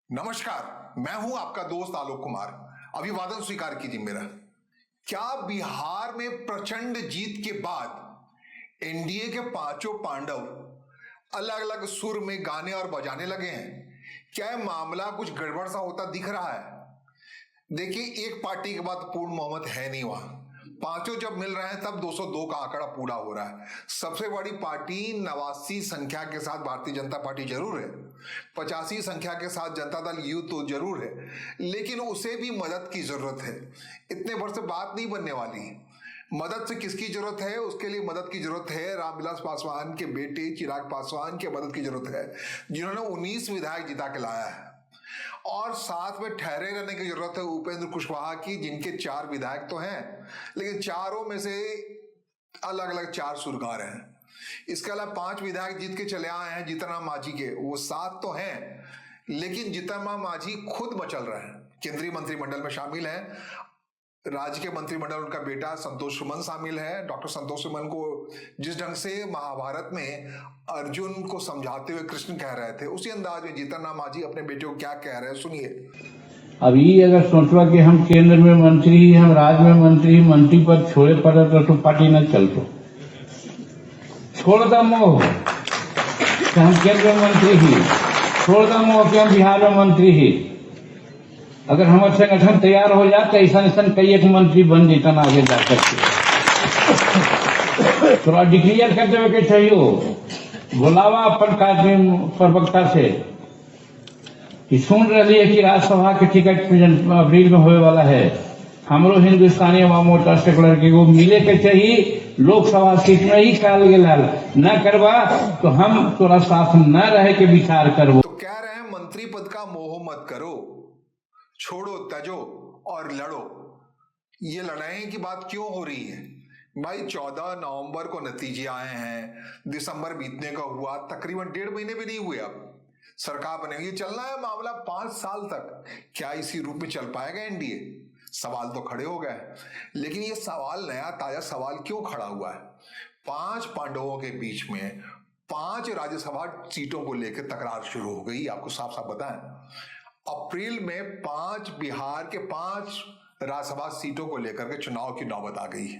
नमस्कार, मैं हूं आपका दोस्त आलोक कुमार। अभिवादन स्वीकार कीजिए मेरा। क्या बिहार में प्रचंड जीत के बाद एनडीए के पांचों पांडव अलग अलग सुर में गाने और बजाने लगे हैं? क्या यह मामला कुछ गड़बड़ सा होता दिख रहा है? देखिए, एक पार्टी के बाद पूर्ण बहुमत है नहीं वहां। पांचों जब मिल रहे हैं तब 202 का आंकड़ा पूरा हो रहा है। सबसे बड़ी पार्टी 89 संख्या के साथ भारतीय जनता पार्टी जरूर है, 85 संख्या के साथ जनता दल यू तो जरूर है, लेकिन उसे भी मदद की जरूरत है। इतने भर से बात नहीं बनने वाली। मदद से किसकी जरूरत है? उसके लिए मदद की जरूरत है रामविलास पासवान के बेटे चिराग पासवान की मदद की जरूरत है, जिन्होंने 19 विधायक जिता के लाया है। और साथ में ठहरे रहने की जरूरत है उपेंद्र कुशवाहा की, जिनके 4 विधायक तो हैं, लेकिन चारों में से अलग अलग 4 सुरकार हैं। इसके अलावा 5 विधायक जीत के चले आए हैं जीतन राम मांझी के, वो 7 तो हैं, लेकिन जीतन राम मांझी खुद मचल रहे हैं। केंद्रीय मंत्रिमंडल में शामिल हैं। राज्य के मंत्रिमंडल उनका बेटा संतोष सुमन शामिल है। डॉक्टर संतोष सुमन को जिस ढंग से महाभारत में अर्जुन को समझाते हुए कृष्ण कह रहे थे, उसी अंदाज में जीतन राम मांझी अपने बेटे को क्या कह रहे हैं, सुनिए। अभी अगर सोचवा कि हम केंद्र में मंत्री, हम राज्य में मंत्री पद छोड़े पड़े तो पार्टी न चलतो। छोड़ दा मोह कि हम केंद्र में मंत्री ही, छोड़ दा मोह कि हम बिहार में मंत्री ही। अगर हमारे संगठन तैयार हो जाते ऐसा कई एक मंत्री बन जाता आगे जा सकते। थोड़ा डिक्लेयर कर देवे के चाहिए, बुलावा अपन कार्य प्रवक्ता से कि सुन रही है कि राज्यसभा के टिकट अप्रैल में होने वाला है। हमरो हिंदुस्तानी अवाम मोर्चा सेकुलर के वो मिले के चाहिए लोकसभा सीट में ही काल गेला न करवा तो हम तोरा साथ न रहे के विचार करबो। तो कह रहे हैं मंत्री पद का मोह मत करो, छोड़ो, तजो और लड़ो। ये लड़ाई की बात क्यों हो रही है भाई? 14 नवंबर को नतीजे आए हैं, दिसंबर बीतने का हुआ, तकरीबन 1.5 महीने भी नहीं हुए। अब सरकार बने हुई, चलना है मामला 5 साल तक। क्या इसी रूप में चल पाएगा एनडीए? सवाल तो खड़े हो गए, लेकिन ये सवाल नया ताजा सवाल क्यों खड़ा हुआ है? 5 पांडवों के बीच में 5 राज्यसभा सीटों को लेकर तकरार शुरू हो गई। आपको साफ साफ बताएं, अप्रैल में 5 बिहार के 5 राज्यसभा सीटों को लेकर के चुनाव की नौबत आ गई है।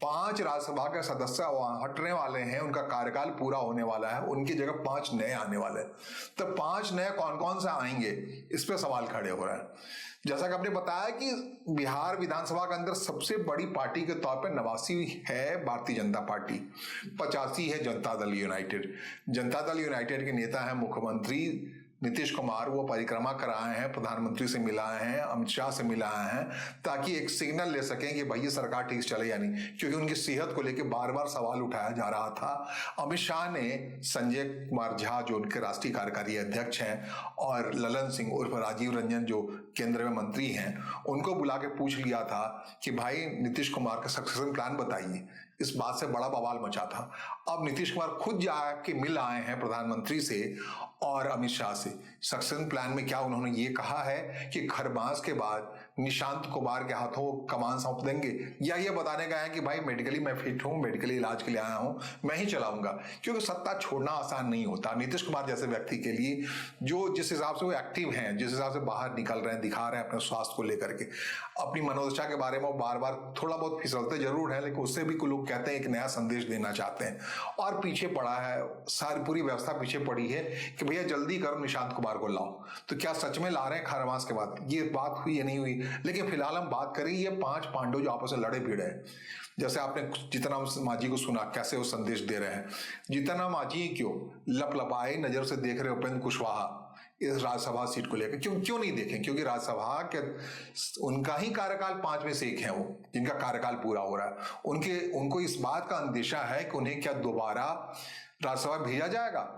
5 राज्यसभा के सदस्य हटने वाले हैं, उनका कार्यकाल पूरा होने वाला है, उनकी जगह 5 नए आने वाले हैं। तो 5 नए कौन कौन से आएंगे, इस पे सवाल खड़े हो रहे हैं। जैसा कि आपने बताया कि बिहार विधानसभा के अंदर सबसे बड़ी पार्टी के तौर पर 89 है भारतीय जनता पार्टी, 85 है जनता दल यूनाइटेड। जनता दल यूनाइटेड के नेता है मुख्यमंत्री नीतीश कुमार। वो परिक्रमा कराए हैं, प्रधानमंत्री से मिलाए हैं, अमित शाह से मिलाए हैं, ताकि एक सिग्नल ले सकें कि भाई ये सरकार ठीक चले या नहीं, क्योंकि उनकी सेहत को लेकर बार बार सवाल उठाया जा रहा था। अमित शाह ने संजय कुमार झा जो उनके राष्ट्रीय कार्यकारी अध्यक्ष हैं और ललन सिंह उर्फ राजीव रंजन जो केंद्र में मंत्री हैं, उनको बुला के पूछ लिया था कि भाई नीतीश कुमार का सक्सेशन प्लान बताइए। इस बात से बड़ा बवाल मचा था। अब नीतीश कुमार खुद जाके मिल आए हैं प्रधानमंत्री से और अमित शाह से। सक्सेशन प्लान में क्या उन्होंने ये कहा है कि खरमास के बाद निशांत कुमार के हाथों कमान सौंप देंगे, या ये बताने का है कि भाई मेडिकली मैं फिट हूं, मेडिकली इलाज के लिए आया हूं, मैं ही चलाऊंगा। क्योंकि सत्ता छोड़ना आसान नहीं होता। नीतीश कुमार जैसे व्यक्ति के लिए, जो जिस हिसाब से वो एक्टिव हैं, जिस हिसाब से बाहर निकल रहे हैं, दिखा रहे हैं अपने स्वास्थ्य को लेकर के, अपनी मनोदशा के बारे में वो बार बार थोड़ा बहुत फिसलते जरूर है, लेकिन उससे भी लोग कहते हैं एक नया संदेश देना चाहते हैं। और पीछे पड़ा है, सारी पूरी व्यवस्था पीछे पड़ी है कि भैया जल्दी करो, निशांत कुमार को लाओ। तो क्या सच में ला रहे हैं खरमास के बाद? ये बात हुई या नहीं हुई? लेकिन फिलहाल हम बात करें ये 5 पांडव जो आपस में लड़े भिड़े हैं। जैसे आपने जीतन राम मांझी को सुना कैसे वो संदेश दे रहे हैं। जीतन राम मांझी क्यों लपलपाए नजर से देख रहे उपेंद्र कुशवाहा इस राज्यसभा सीट को लेकर? क्यों नहीं देखें? क्योंकि राज्यसभा के उनका ही कार्यकाल 5 में से एक है, वो जिनका कार्यकाल पूरा हो रहा है। उनको इस बात का अंदेशा है कि उन्हें क्या दोबारा राज्यसभा भेजा जाएगा।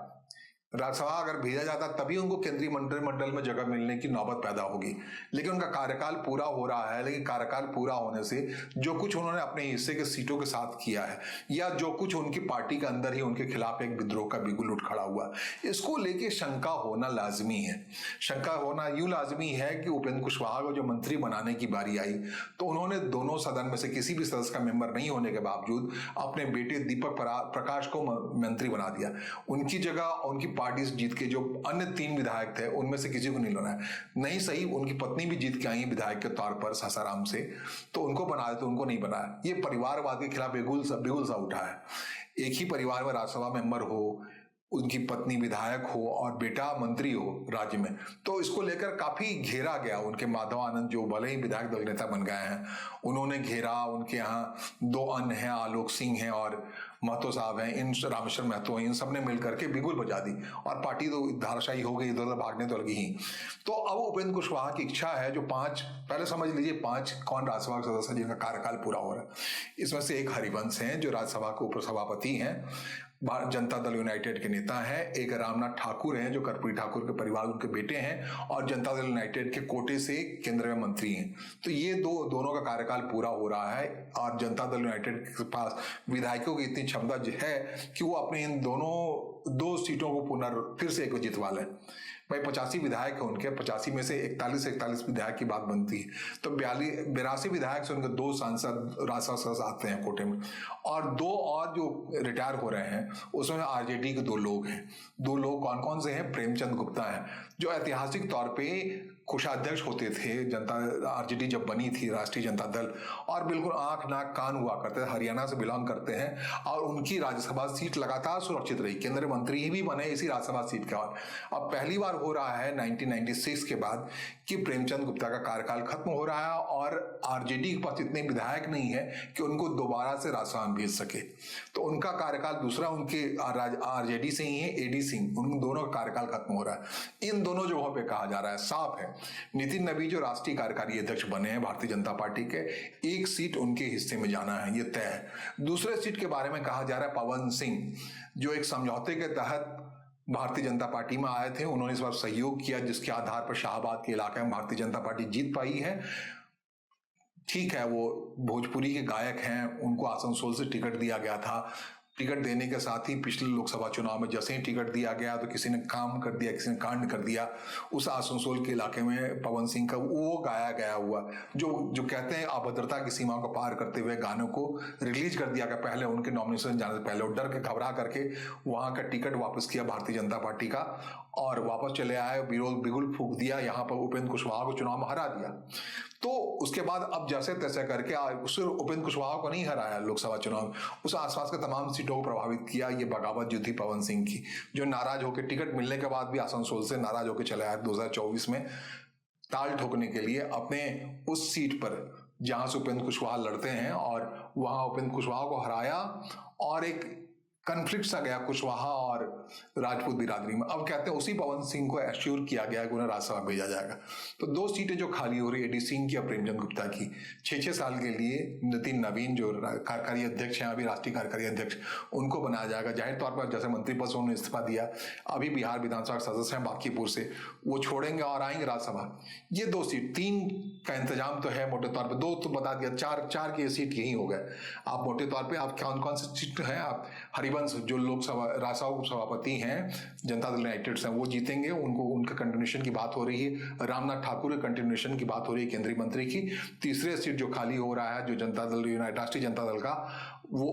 राज्यसभा अगर भेजा जाता तभी उनको केंद्रीय मंत्रिमंडल में जगह मिलने की नौबत पैदा होगी। लेकिन उनका कार्यकाल पूरा हो रहा है, लेकिन कार्यकाल पूरा होने से जो कुछ उन्होंने अपने हिस्से के सीटों के साथ किया है, या जो कुछ उनकी पार्टी के अंदर ही उनके खिलाफ एक विद्रोह का बिगुल उठ खड़ा हुआ, इसको लेके शंका होना लाजमी है। शंका होना यूं लाजमी है कि उपेंद्र कुशवाहा को जो मंत्री बनाने की बारी आई, तो उन्होंने दोनों सदन में से किसी भी सदस्य का मेंबर नहीं होने के बावजूद अपने बेटे दीपक प्रकाश को मंत्री बना दिया। उनकी जगह उनकी पार्टी से जीत के जो अन्य 3 विधायक थे उनमें से किसी को नहीं लाना है। नहीं सही, उनकी पत्नी भी जीत के आई है विधायक के तौर पर सासाराम से, तो उनको बना दे, तो उनको नहीं बनाया। ये परिवारवाद के खिलाफ बिगुल सा उठा है। एक ही परिवार में राज्यसभा मेंबर हो, उनकी पत्नी विधायक हो और बेटा मंत्री हो राज्य में, तो इसको लेकर काफी घेरा गया। उनके माधव आनंद जो भले ही विधायक दल नेता बन गए हैं, उन्होंने घेरा। उनके यहाँ 2 अन्य हैं, आलोक सिंह हैं और महतो साहब हैं, इन रामेश्वर महतो हैं, इन सब ने मिलकर के बिगुल बजा दी और पार्टी तो धाराशायी हो गई, इधर उधर भागने तो लगी ही। तो अब उपेंद्र कुशवाहा की इच्छा है जो 5, पहले समझ लीजिए 5 कौन राज्यसभा के सदस्य जिनका कार्यकाल पूरा हो रहा है। इसमें से एक हरिवंश हैं जो राज्यसभा के उपसभापति हैं, जनता दल यूनाइटेड के नेता हैं। एक रामनाथ ठाकुर हैं जो कर्पूरी ठाकुर के परिवार, उनके बेटे हैं और जनता दल यूनाइटेड के कोटे से केंद्र में मंत्री हैं। तो ये दोनों का कार्यकाल पूरा हो रहा है और जनता दल यूनाइटेड के पास विधायकों की इतनी क्षमता है कि वो अपने इन दोनों 2 सीटों को फिर से एक जितवा लें। भाई 85 विधायक है उनके, 85 में से 41 विधायक की बात बनती है, तो 82 विधायक से उनके 2 सांसद राज्यसभा सदस्य आते हैं कोटे में, और 2 और जो रिटायर हो रहे हैं उसमें आरजेडी के 2 लोग हैं। 2 लोग कौन कौन से हैं? प्रेमचंद गुप्ता हैं जो ऐतिहासिक तौर पे कोषाध्यक्ष होते थे जनता, आरजेडी जब बनी थी राष्ट्रीय जनता दल, और बिल्कुल आंख नाक कान हुआ करते थे, हरियाणा से बिलोंग करते हैं और उनकी राज्यसभा सीट लगातार सुरक्षित रही, केंद्रीय मंत्री भी बने इसी राज्यसभा सीट का। अब पहली बार हो रहा है 1996 के बाद कि प्रेमचंद गुप्ता का कार्यकाल खत्म हो रहा है और आरजेडी के पास इतने विधायक नहीं है कि उनको दोबारा से राज्यसभा में भेज सके, तो उनका कार्यकाल दूसरा उनके आरजेडी से ही है, एडी सिंह, उन दोनों का कार्यकाल खत्म हो रहा है। इन दोनों जगहों पे कहा जा रहा है, साफ है, नितिन नबी जो राष्ट्रीय कार्यकारी अध्यक्ष बने हैं भारतीय जनता पार्टी के, 1 सीट उनके हिस्से में जाना है, ये तय है। दूसरे सीट के बारे में कहा जा रहा है पवन सिंह जो एक समझौते के तहत भारतीय जनता पार्टी में आए थे, उन्होंने इस बार सहयोग किया जिसके आधार पर शाहबाद के इलाके में भारतीय जनता पार्टी जीत पाई है। ठीक है, वो भोजपुरी के गायक हैं, उनको आसनसोल से टिकट दिया गया था। टिकट देने के साथ ही पिछले लोकसभा चुनाव में जैसे ही टिकट दिया गया तो किसी ने काम कर दिया, किसी ने कांड कर दिया। उस आसनसोल के इलाके में पवन सिंह का वो गाया गया हुआ जो कहते हैं अभद्रता की सीमा को पार करते हुए गानों को रिलीज कर दिया गया पहले उनके नॉमिनेशन जाने से पहले, और डर के घबरा करके वहां का टिकट वापस किया भारतीय जनता पार्टी का और वापस चले आए, विरोध बिगुल फूंक दिया, यहाँ पर उपेंद्र कुशवाहा को चुनाव में हरा दिया। तो उसके बाद अब जैसे तैसे करके सिर्फ उपेंद्र कुशवाहा को नहीं हराया लोकसभा चुनाव, उस आसपास के तमाम सीटों को प्रभावित किया। ये बगावत जो थी पवन सिंह की, जो नाराज होकर टिकट मिलने के बाद भी आसनसोल से नाराज होकर चले आए 2024 में ताल ठोकने के लिए अपने उस सीट पर जहां से उपेंद्र कुशवाहा लड़ते हैं, और वहां उपेंद्र कुशवाहा को हराया और एक कन्फ्लिक्ट सा गया कुशवाहा और राजपूत बिरादरी में। अब कहते हैं उसी पवन सिंह को एश्योर किया गया कि उन्हें राज्यसभा भेजा जाएगा। तो 2 सीटें जो खाली हो रही है, एडी सिंह की और प्रेमचंद गुप्ता की, 6-6 साल के लिए नितिन नवीन जो कार्यकारी अध्यक्ष हैं, अभी राष्ट्रीय कार्यकारी अध्यक्ष, उनको बनाया जाएगा। जाहिर तौर पर जैसे मंत्री पद से उन्होंने इस्तीफा दिया, अभी बिहार विधानसभा सदस्य हैं बांकीपुर से, वो छोड़ेंगे और आएंगे राज्यसभा। ये 2 सीट, 3 का इंतजाम तो है मोटे तौर पर, 2 तो बता दिया, 4 की सीट यही हो गए। आप मोटे तौर पर आप कौन कौन सी सीट हैं, आप जो लोकसभा राज्यसभा सभापति हैं जनता दल यूनाइटेड से, वो जीतेंगे, उनको उनके कंटिन्यूएशन की बात हो रही है। रामनाथ ठाकुर के कंटिन्यूएशन की बात हो रही है केंद्रीय मंत्री की। तीसरे सीट जो खाली हो रहा है जो जनता दल यूनाइटेड राष्ट्रीय जनता दल का, वो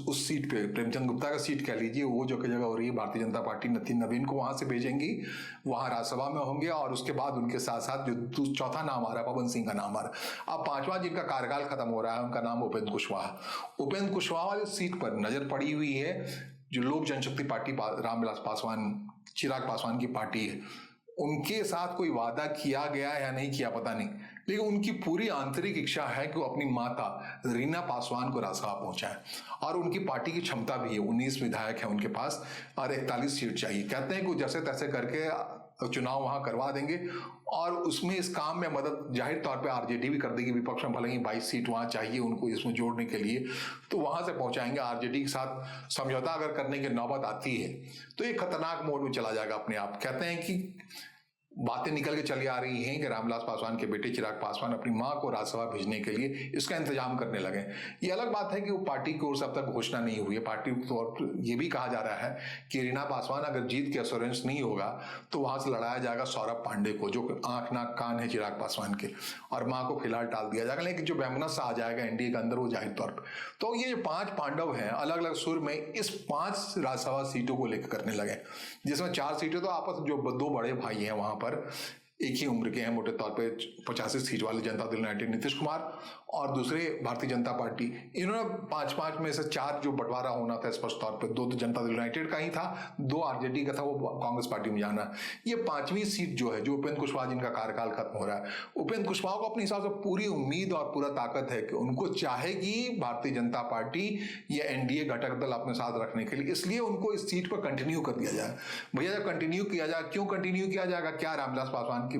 उस सीट पे प्रेमचंद गुप्ता का सीट कह लीजिए, वो जो की जगह हो रही है भारतीय जनता पार्टी नितिन नवीन को वहां से भेजेंगी, वहां राज्यसभा में होंगे और उसके बाद उनके साथ साथ जो चौथा नाम आ रहा है पवन सिंह का नाम आ रहा है। अब 5वां जिनका कार्यकाल खत्म हो रहा है उनका नाम उपेंद्र कुशवाहा। उपेंद्र कुशवाहा वाली सीट पर नजर पड़ी हुई है जो लोक जनशक्ति पार्टी रामविलास पासवान, चिराग पासवान की पार्टी है, उनके साथ कोई वादा किया गया या नहीं किया पता नहीं, लेकिन उनकी पूरी आंतरिक इच्छा है कि वो अपनी माता रीना पासवान को राज्यसभा पहुंचाएं और उनकी पार्टी की क्षमता भी है, 19 विधायक है उनके पास और 41 सीट चाहिए। कहते हैं कि जैसे तैसे करके चुनाव वहां करवा देंगे और उसमें इस काम में मदद जाहिर तौर पे आरजेडी भी कर देगी। विपक्ष में भले ही 22 सीट वहां चाहिए उनको इसमें जोड़ने के लिए, तो वहां से पहुंचाएंगे। आरजेडी के साथ समझौता अगर करने की नौबत आती है तो ये खतरनाक मोड में चला जाएगा अपने आप। कहते हैं कि बातें निकल के चली आ रही हैं कि रामविलास पासवान के बेटे चिराग पासवान अपनी मां को राज्यसभा भेजने के लिए इसका इंतजाम करने लगे। ये अलग बात है कि वो पार्टी की ओर से अब तक घोषणा नहीं हुई है। पार्टी के तौर पर ये भी कहा जा रहा है कि रीना पासवान अगर जीत के एश्योरेंस नहीं होगा तो वहां से लड़ाया जाएगा सौरभ पांडे को, जो आंख नाक कान है चिराग पासवान के, और मां को फिलहाल टाल दिया जाएगा। लेकिन जो वैमनस्य आ जाएगा एनडीए के अंदर वो जाहिर तौर पर, तो ये जो 5 पांडव हैं अलग अलग सुर में इस 5 राज्यसभा सीटों को लेकर करने लगे, जिसमें 4 सीटें तो आपस जो 2 बड़े भाई हैं वहां पर एक ही उम्र के हैं मोटे तौर पे, 85 सीट वाले जनता दल यूनाइटेड नीतीश कुमार और दूसरे भारतीय जनता पार्टी, इन्होंने 5-5 में से 4 जो बंटवारा होना था स्पष्ट तौर पे, 2 तो जनता दल यूनाइटेड का ही था, 2 आरजेडी का था, वो कांग्रेस पार्टी में जाना। ये 5वीं सीट जो है, जो उपेंद्र कुशवाहा जिनका कार्यकाल खत्म हो रहा है, उपेंद्र कुशवाहा को अपने हिसाब से पूरी उम्मीद और पूरा ताकत है कि उनको चाहेगी भारतीय जनता पार्टी या एनडीए घटक दल अपने साथ रखने के लिए, इसलिए उनको इस सीट पर कंटिन्यू कर दिया जाए। भैया जब कंटिन्यू किया जाए, क्यों कंटिन्यू किया जाएगा? क्या रामविलास पासवान की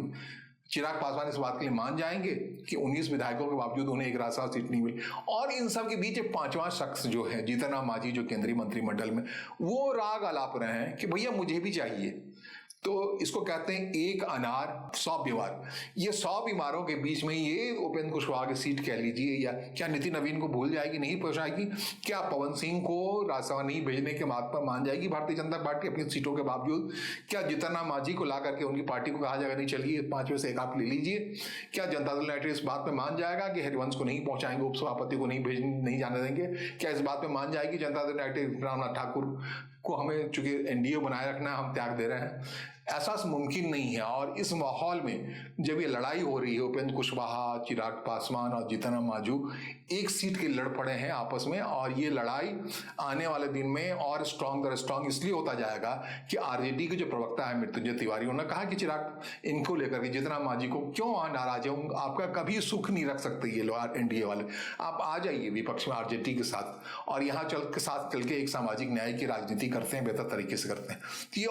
चिराग पासवान इस बात के लिए मान जाएंगे कि 19 विधायकों के बावजूद उन्हें एक राज्यसभा सीट नहीं मिली? और इन सब के बीच 5वां शख्स जो है जीतन राम मांझी, जो केंद्रीय मंत्रिमंडल में, वो राग अलाप रहे हैं कि भैया मुझे भी चाहिए। तो इसको कहते हैं एक अनार 100 बीमार। ये 100 बीमारों के बीच में ये उपेंद्र कुशवाहा की सीट कह लीजिए, या क्या नीति नवीन को भूल जाएगी, नहीं पहुंचाएगी? क्या पवन सिंह को राज्यसभा नहीं भेजने के बात पर मान जाएगी भारतीय जनता पार्टी अपनी सीटों के बावजूद? क्या जीतन राम मांझी को ला करके उनकी पार्टी को कहा जाएगा नहीं चलिए 5 में से एक आप ले लीजिए? क्या जनता दल यूनाइटेड इस बात पर मान जाएगा कि हरिवंश को नहीं पहुंचाएंगे, उपसभापति को नहीं जाने देंगे? क्या इस बात पर मान जाएगी जनता दल यूनाइटेड रामनाथ ठाकुर को हमें चूंकि एनडीए बनाए रखना है, हम त्याग दे रहे हैं? ऐसा मुमकिन नहीं है। और इस माहौल में जब ये लड़ाई हो रही है, उपेंद्र कुशवाहा, चिराग पासवान और जीतन राम मांझी एक सीट के लड़ पड़े हैं आपस में, और ये लड़ाई आने वाले दिन में और स्ट्रांग इसलिए होता जाएगा कि आरजेडी के जो प्रवक्ता है मृत्युंजय तिवारी, उन्होंने कहा कि चिराग इनको लेकर के जीतन राम मांझी को क्यों नाराज है, आपका कभी सुख नहीं रख सकते ये लोग एनडीए वाले, आप आ जाइए विपक्ष में आरजेडी के साथ और यहाँ चल के एक सामाजिक न्याय की राजनीति करते हैं, बेहतर तरीके से करते हैं। तो ये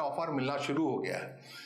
ऑफर मिलना शुरू हो गया है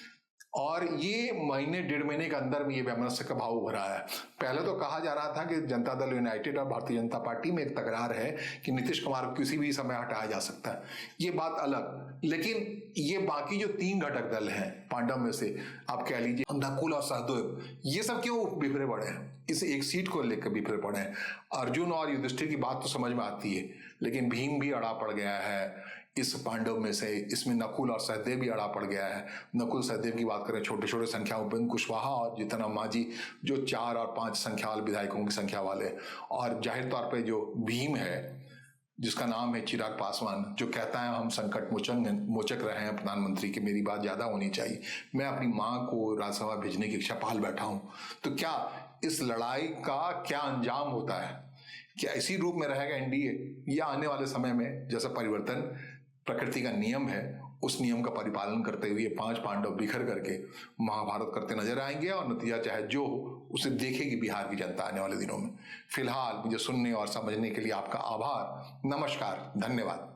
और ये महीने 1.5 महीने के अंदर में ये वैमनस्य का भाव उभरा है। पहले तो कहा जा रहा था कि जनता दल यूनाइटेड और भारतीय जनता पार्टी में एक तकरार है कि नीतीश कुमार को किसी भी समय हटाया जा सकता है, ये बात अलग। लेकिन ये बाकी जो 3 घटक दल हैं पांडव में से, आप कह लीजिए नकुल और सहदेव, ये सब क्यों बिखरे पड़े हैं? इस एक सीट को लेकर बिखरे पड़े हैं। अर्जुन और युधिष्ठिर की बात तो समझ में आती है, लेकिन भीम भी अड़ा पड़ गया है इस पांडव में से। इसमें नकुल और सहदेव भी अड़ा पड़ गया है। नकुल सहदेव की बात करें, छोटे छोटे संख्या, उपेंद्र कुशवाहा और जीतन राम मांझी जो 4 और 5 संख्या वाले विधायकों की संख्या वाले, और जाहिर तौर पे जो भीम है जिसका नाम है चिराग पासवान, जो कहता है हम संकट मोचक रहे हैं प्रधानमंत्री की, मेरी बात ज्यादा होनी चाहिए, मैं अपनी मां को राज्यसभा भेजने की इच्छा पाल बैठा हूं। तो क्या इस लड़ाई का क्या अंजाम होता है? क्या इसी रूप में रहेगा एनडीए, या आने वाले समय में जैसा परिवर्तन प्रकृति का नियम है उस नियम का परिपालन करते हुए 5 पांडव बिखर करके महाभारत करते नजर आएंगे, और नतीजा चाहे जो हो उसे देखेगी बिहार की जनता आने वाले दिनों में। फिलहाल मुझे सुनने और समझने के लिए आपका आभार, नमस्कार, धन्यवाद।